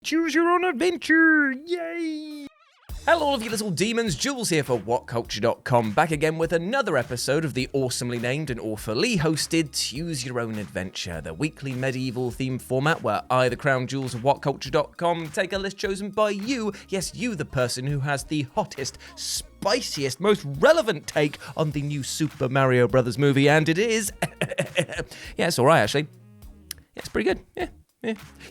Choose your own adventure! Yay! Hello all of you little demons, Jules here for WhatCulture.com, back again with another episode of the awesomely named and awfully hosted Choose Your Own Adventure, the weekly medieval themed format where I, the Crown Jules of WhatCulture.com, take a list chosen by you, yes you the person who has the hottest, spiciest, most relevant take on the new Super Mario Brothers movie, and it is... yeah, it's alright actually. Yeah, it's pretty good, yeah.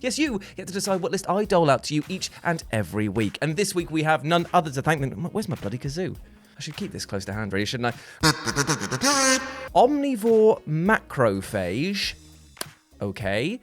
Yes, you get to decide what list I dole out to you each and every week. And this week we have none other to thank than... Where's my bloody kazoo? I should keep this close to hand, really, shouldn't I? Omnivore Macrophage, okay,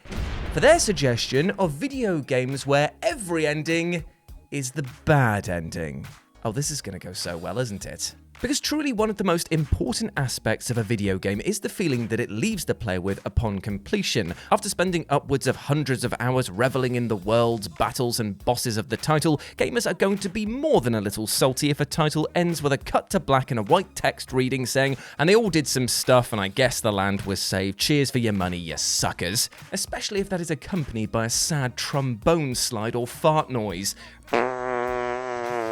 for their suggestion of video games where every ending is the bad ending. Oh, this is going to go so well, isn't it? Because truly one of the most important aspects of a video game is the feeling that it leaves the player with upon completion. After spending upwards of hundreds of hours reveling in the worlds, battles and bosses of the title, gamers are going to be more than a little salty if a title ends with a cut to black and a white text reading saying, and they all did some stuff and I guess the land was saved. Cheers for your money, you suckers. Especially if that is accompanied by a sad trombone slide or fart noise.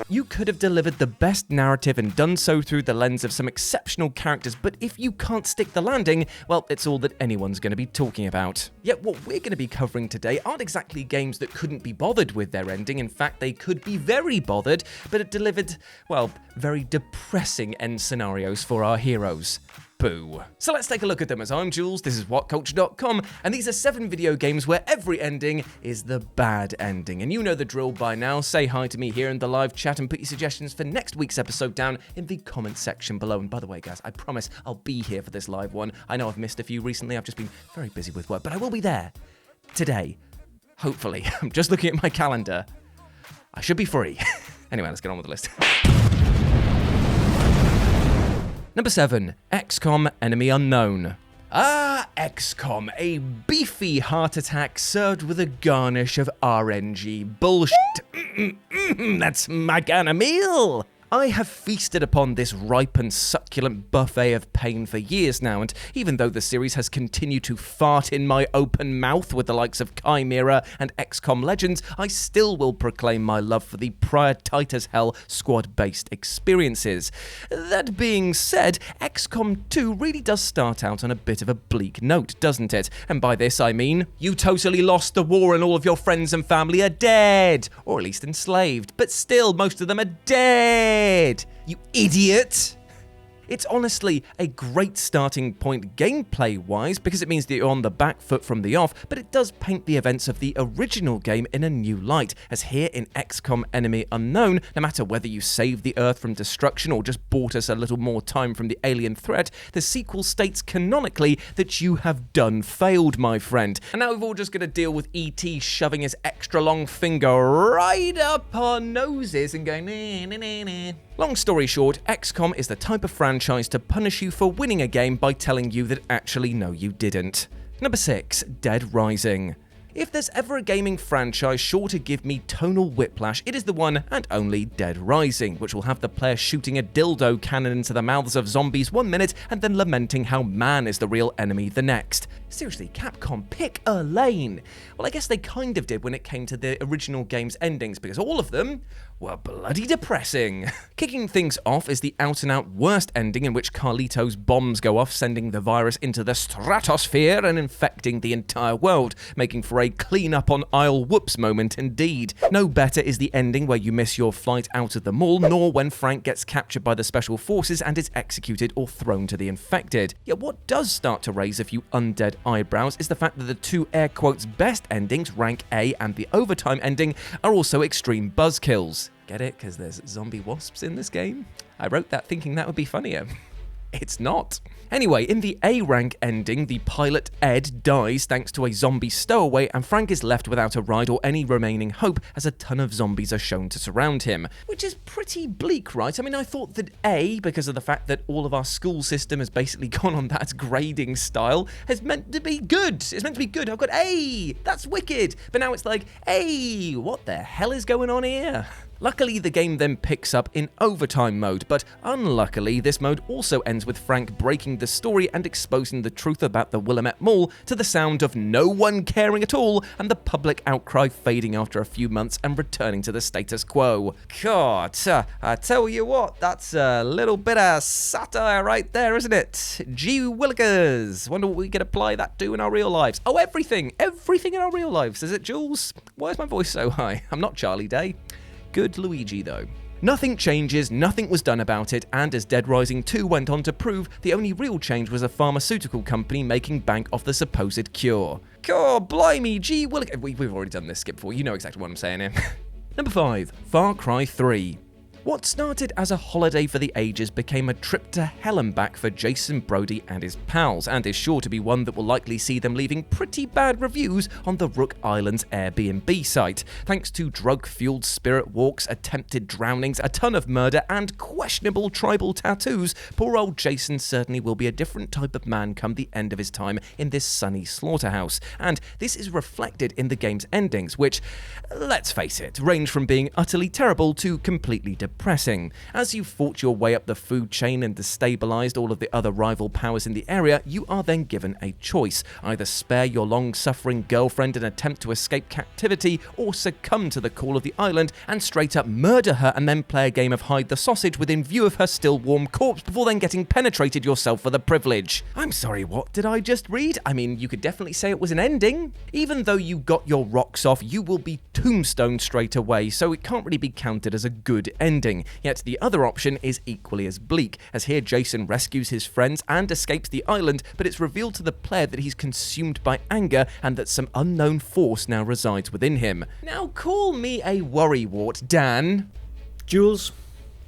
You could have delivered the best narrative and done so through the lens of some exceptional characters, but if you can't stick the landing, well, it's all that anyone's going to be talking about. Yet what we're going to be covering today aren't exactly games that couldn't be bothered with their ending. In fact, they could be very bothered, but it delivered, well, very depressing end scenarios for our heroes. Boo. So let's take a look at them. As I'm Jules, this is WhatCulture.com, and these are 7 video games where every ending is the bad ending. And you know the drill by now. Say hi to me here in the live chat and put your suggestions for next week's episode down in the comment section below. And by the way, guys, I promise I'll be here for this live one. I know I've missed a few recently. I've just been very busy with work, but I will be there today. Hopefully. I'm just looking at my calendar. I should be free. Anyway, let's get on with the list. Number 7, XCOM Enemy Unknown. Ah, XCOM, a beefy heart attack served with a garnish of RNG bullshit. That's my kind of meal. I have feasted upon this ripe and succulent buffet of pain for years now, and even though the series has continued to fart in my open mouth with the likes of Chimera and XCOM Legends, I still will proclaim my love for the prior tight as hell squad-based experiences. That being said, XCOM 2 really does start out on a bit of a bleak note, doesn't it? And by this I mean, you totally lost the war and all of your friends and family are dead, or at least enslaved, but still most of them are dead. You idiot! It's honestly a great starting point gameplay-wise because it means that you're on the back foot from the off, but it does paint the events of the original game in a new light, as here in XCOM Enemy Unknown, no matter whether you saved the Earth from destruction or just bought us a little more time from the alien threat, the sequel states canonically that you have done failed, my friend. And now we're all just going to deal with E.T. shoving his extra long finger right up our noses and going, nah, nah, nah, nah. Long story short, XCOM is the type of franchise to punish you for winning a game by telling you that actually no you didn't. Number 6, Dead Rising. If there's ever a gaming franchise sure to give me tonal whiplash, it is the one and only Dead Rising, which will have the player shooting a dildo cannon into the mouths of zombies 1 minute and then lamenting how man is the real enemy the next. Seriously, Capcom, pick a lane. Well, I guess they kind of did when it came to the original game's endings, because all of them were bloody depressing. Kicking things off is the out-and-out worst ending in which Carlito's bombs go off, sending the virus into the stratosphere and infecting the entire world, making for a clean-up on aisle whoops moment indeed. No better is the ending where you miss your flight out of the mall, nor when Frank gets captured by the special forces and is executed or thrown to the infected. Yet what does start to raise a few undead eyebrows is the fact that the two air quotes best endings, rank A and the overtime ending, are also extreme buzzkills. Get it? Because there's zombie wasps in this game? I wrote that thinking that would be funnier. It's not. Anyway, in the A-rank ending, the pilot Ed dies thanks to a zombie stowaway, and Frank is left without a ride or any remaining hope as a ton of zombies are shown to surround him. Which is pretty bleak, right? I mean, I thought that A, because of the fact that all of our school system has basically gone on that grading style, is meant to be good. It's meant to be good. I've got A. That's wicked. But now it's like, A, what the hell is going on here? Luckily, the game then picks up in overtime mode, but unluckily, this mode also ends with Frank breaking the story and exposing the truth about the Willamette Mall to the sound of no one caring at all and the public outcry fading after a few months and returning to the status quo. God, I tell you what, that's a little bit of satire right there, isn't it? Gee willikers, wonder what we could apply that to in our real lives. Oh, everything in our real lives, is it, Jules? Why is my voice so high? I'm not Charlie Day. Good Luigi, though. Nothing changes, nothing was done about it, and as Dead Rising 2 went on to prove, the only real change was a pharmaceutical company making bank off the supposed cure. God, blimey, gee willikers. We've already done this skip before, you know exactly what I'm saying here. Number 5, Far Cry 3. What started as a holiday for the ages became a trip to hell and back for Jason Brody and his pals, and is sure to be one that will likely see them leaving pretty bad reviews on the Rook Island's Airbnb site, thanks to drug-fueled spirit walks, attempted drownings, a ton of murder, and questionable tribal tattoos. Poor old Jason certainly will be a different type of man come the end of his time in this sunny slaughterhouse, and this is reflected in the game's endings, which, let's face it, range from being utterly terrible to completely depressing. As you fought your way up the food chain and destabilized all of the other rival powers in the area, you are then given a choice. Either spare your long-suffering girlfriend and attempt to escape captivity, or succumb to the call of the island and straight up murder her and then play a game of hide the sausage within view of her still warm corpse before then getting penetrated yourself for the privilege. I'm sorry, what did I just read? I mean, you could definitely say it was an ending. Even though you got your rocks off, you will be tombstoned straight away, so it can't really be counted as a good ending. Yet the other option is equally as bleak, as here Jason rescues his friends and escapes the island, but it's revealed to the player that he's consumed by anger and that some unknown force now resides within him. Now call me a worrywart, Dan. Jules,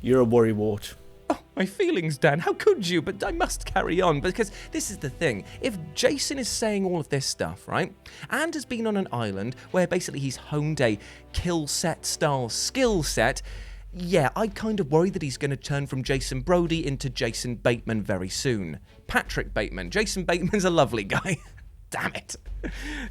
you're a worrywart. Oh, my feelings, Dan. How could you? But I must carry on, because this is the thing. If Jason is saying all of this stuff, right, and has been on an island where basically he's honed a kill set style skill set, yeah, I kind of worry that he's going to turn from Jason Brody into Jason Bateman very soon. Patrick Bateman. Jason Bateman's a lovely guy. Damn it.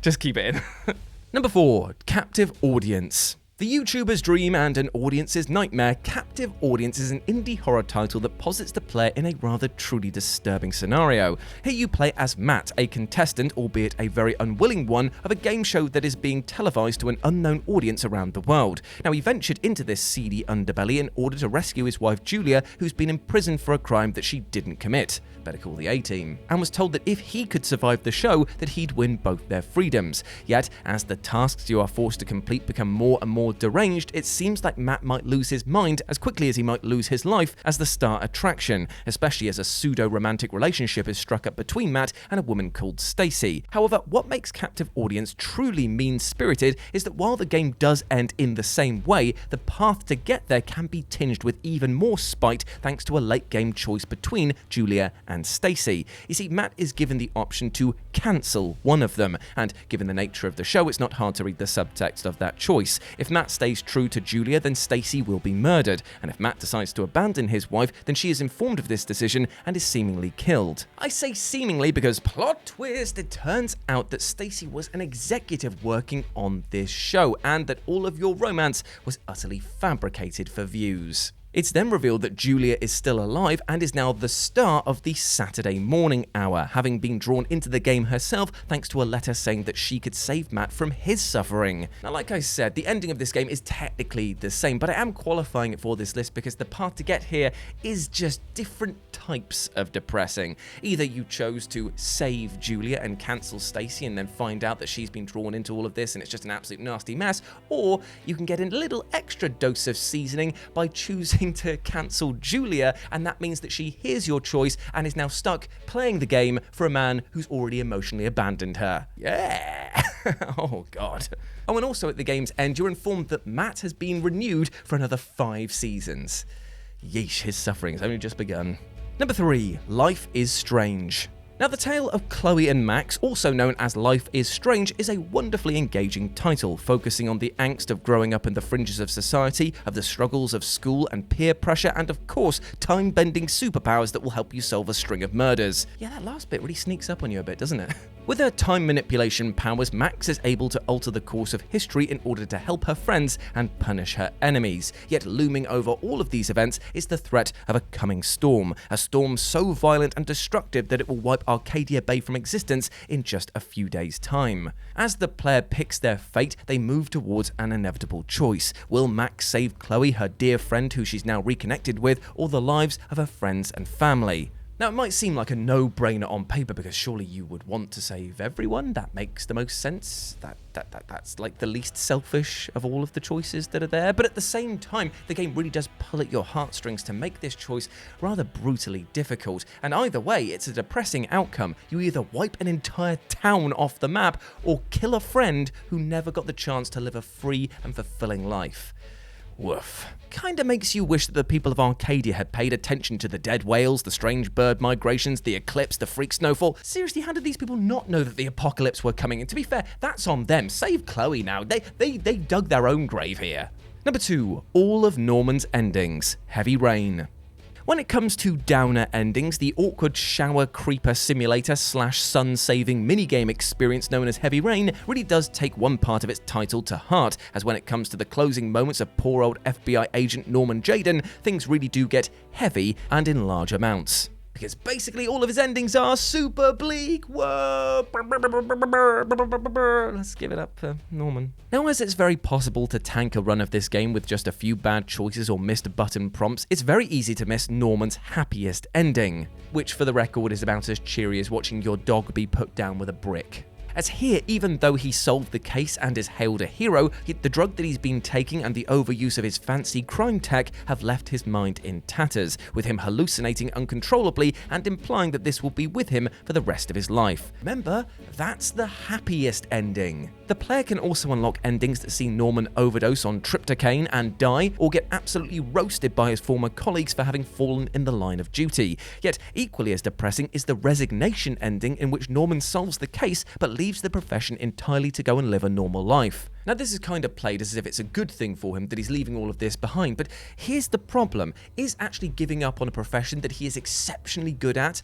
Just keep it in. Number 4, Captive Audience. The YouTuber's dream and an audience's nightmare, Captive Audience is an indie horror title that posits the player in a rather truly disturbing scenario. Here you play as Matt, a contestant, albeit a very unwilling one, of a game show that is being televised to an unknown audience around the world. Now, he ventured into this seedy underbelly in order to rescue his wife Julia, who's been imprisoned for a crime that she didn't commit. Better call the A-Team. And was told that if he could survive the show, that he'd win both their freedoms. Yet, as the tasks you are forced to complete become more and more deranged, it seems like Matt might lose his mind as quickly as he might lose his life as the star attraction, especially as a pseudo-romantic relationship is struck up between Matt and a woman called Stacy. However, what makes Captive Audience truly mean-spirited is that while the game does end in the same way, the path to get there can be tinged with even more spite thanks to a late-game choice between Julia and Stacy. You see, Matt is given the option to cancel one of them, and given the nature of the show, it's not hard to read the subtext of that choice. If Matt stays true to Julia, then Stacy will be murdered, and if Matt decides to abandon his wife, then she is informed of this decision and is seemingly killed. I say seemingly because, plot twist, it turns out that Stacy was an executive working on this show, and that all of your romance was utterly fabricated for views. It's then revealed that Julia is still alive and is now the star of the Saturday morning hour, having been drawn into the game herself thanks to a letter saying that she could save Matt from his suffering. Now, like I said, the ending of this game is technically the same, but I am qualifying it for this list because the path to get here is just different types of depressing. Either you chose to save Julia and cancel Stacy and then find out that she's been drawn into all of this and it's just an absolute nasty mess, or you can get a little extra dose of seasoning by choosing to cancel Julia, and that means that she hears your choice and is now stuck playing the game for a man who's already emotionally abandoned her. Yeah! Oh god. Oh, and also at the game's end, you're informed that Matt has been renewed for another 5 seasons. Yeesh, his suffering's only just begun. Number 3, Life is Strange. Now, the tale of Chloe and Max, also known as Life is Strange, is a wonderfully engaging title, focusing on the angst of growing up in the fringes of society, of the struggles of school and peer pressure, and of course, time-bending superpowers that will help you solve a string of murders. Yeah, that last bit really sneaks up on you a bit, doesn't it? With her time manipulation powers, Max is able to alter the course of history in order to help her friends and punish her enemies. Yet looming over all of these events is the threat of a coming storm, a storm so violent and destructive that it will wipe Arcadia Bay from existence in just a few days' time. As the player picks their fate, they move towards an inevitable choice. Will Max save Chloe, her dear friend who she's now reconnected with, or the lives of her friends and family? Now, it might seem like a no-brainer on paper because surely you would want to save everyone. That makes the most sense. That's like the least selfish of all of the choices that are there. But at the same time, the game really does pull at your heartstrings to make this choice rather brutally difficult. And either way, it's a depressing outcome. You either wipe an entire town off the map or kill a friend who never got the chance to live a free and fulfilling life. Woof. Kinda makes you wish that the people of Arcadia had paid attention to the dead whales, the strange bird migrations, the eclipse, the freak snowfall. Seriously, how did these people not know that the apocalypse were coming? And to be fair, that's on them. Save Chloe now. They dug their own grave here. Number 2. All of Norman's endings. Heavy Rain. When it comes to downer endings, the awkward shower creeper simulator / sun-saving minigame experience known as Heavy Rain really does take one part of its title to heart, as when it comes to the closing moments of poor old FBI agent Norman Jayden, things really do get heavy and in large amounts. Because basically all of his endings are super bleak. Whoa! Let's give it up for Norman. Now, as it's very possible to tank a run of this game with just a few bad choices or missed button prompts, it's very easy to miss Norman's happiest ending, which for the record is about as cheery as watching your dog be put down with a brick. As here, even though he solved the case and is hailed a hero, the drug that he's been taking and the overuse of his fancy crime tech have left his mind in tatters, with him hallucinating uncontrollably and implying that this will be with him for the rest of his life. Remember, that's the happiest ending. The player can also unlock endings that see Norman overdose on tryptophan and die, or get absolutely roasted by his former colleagues for having fallen in the line of duty. Yet equally as depressing is the resignation ending, in which Norman solves the case but leaves the profession entirely to go and live a normal life. Now, this is kind of played as if it's a good thing for him that he's leaving all of this behind, but here's the problem. Is actually giving up on a profession that he is exceptionally good at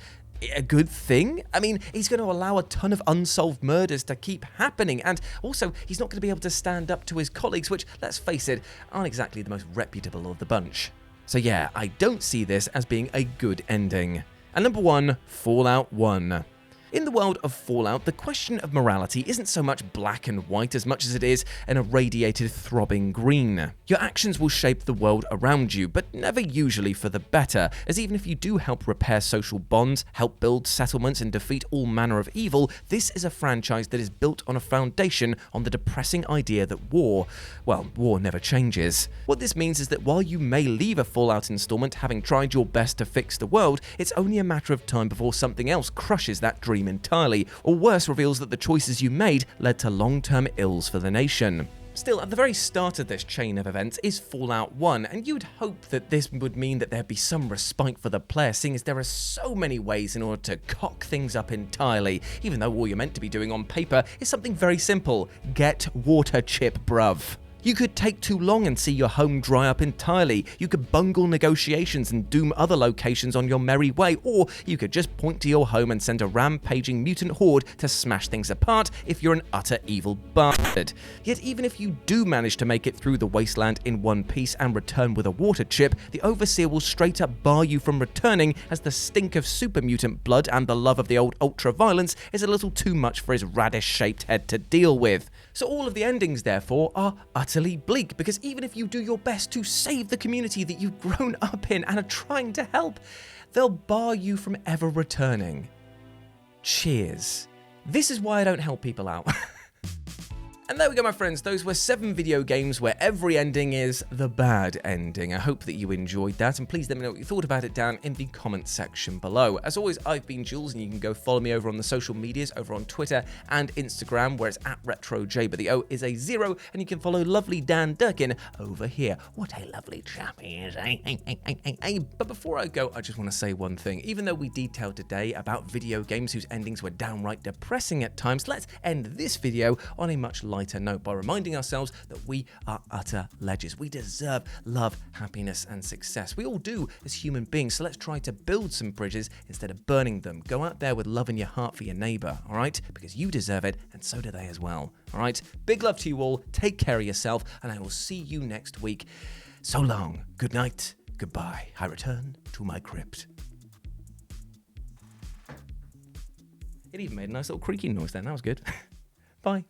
a good thing? I mean, he's going to allow a ton of unsolved murders to keep happening, and also he's not going to be able to stand up to his colleagues, which, let's face it, aren't exactly the most reputable of the bunch. So yeah, I don't see this as being a good ending. And number 1, Fallout 1. In the world of Fallout, the question of morality isn't so much black and white as much as it is an irradiated, throbbing green. Your actions will shape the world around you, but never usually for the better, as even if you do help repair social bonds, help build settlements and defeat all manner of evil, this is a franchise that is built on a foundation on the depressing idea that war never changes. What this means is that while you may leave a Fallout installment having tried your best to fix the world, it's only a matter of time before something else crushes that dream entirely, or worse, reveals that the choices you made led to long-term ills for the nation. Still, at the very start of this chain of events is Fallout 1, and you'd hope that this would mean that there'd be some respite for the player, seeing as there are so many ways in order to cock things up entirely, even though all you're meant to be doing on paper is something very simple: get water chip, bruv. You could take too long and see your home dry up entirely. You could bungle negotiations and doom other locations on your merry way, or you could just point to your home and send a rampaging mutant horde to smash things apart if you're an utter evil bastard. Yet even if you do manage to make it through the wasteland in one piece and return with a water chip, the Overseer will straight up bar you from returning, as the stink of super mutant blood and the love of the old ultra-violence is a little too much for his radish-shaped head to deal with. So all of the endings, therefore, are utterly bleak, because even if you do your best to save the community that you've grown up in and are trying to help, they'll bar you from ever returning. Cheers. This is why I don't help people out. And there we go, my friends. Those were 7 video games where every ending is the bad ending. I hope that you enjoyed that, and please let me know what you thought about it down in the comment section below. As always, I've been Jules, and you can go follow me over on the social medias, over on Twitter and Instagram, where it's @RetroJ, but the O is a 0, and you can follow lovely Dan Durkin over here. What a lovely chap he is, eh? But before I go, I just want to say one thing. Even though we detailed today about video games whose endings were downright depressing at times, let's end this video on a much lighter note by reminding ourselves that we are utter legends. We deserve love, happiness, and success. We all do as human beings, so let's try to build some bridges instead of burning them. Go out there with love in your heart for your neighbor, all right? Because you deserve it, and so do they as well, all right? Big love to you all. Take care of yourself, and I will see you next week. So long. Good night. Goodbye. I return to my crypt. It even made a nice little creaking noise then. That was good. Bye.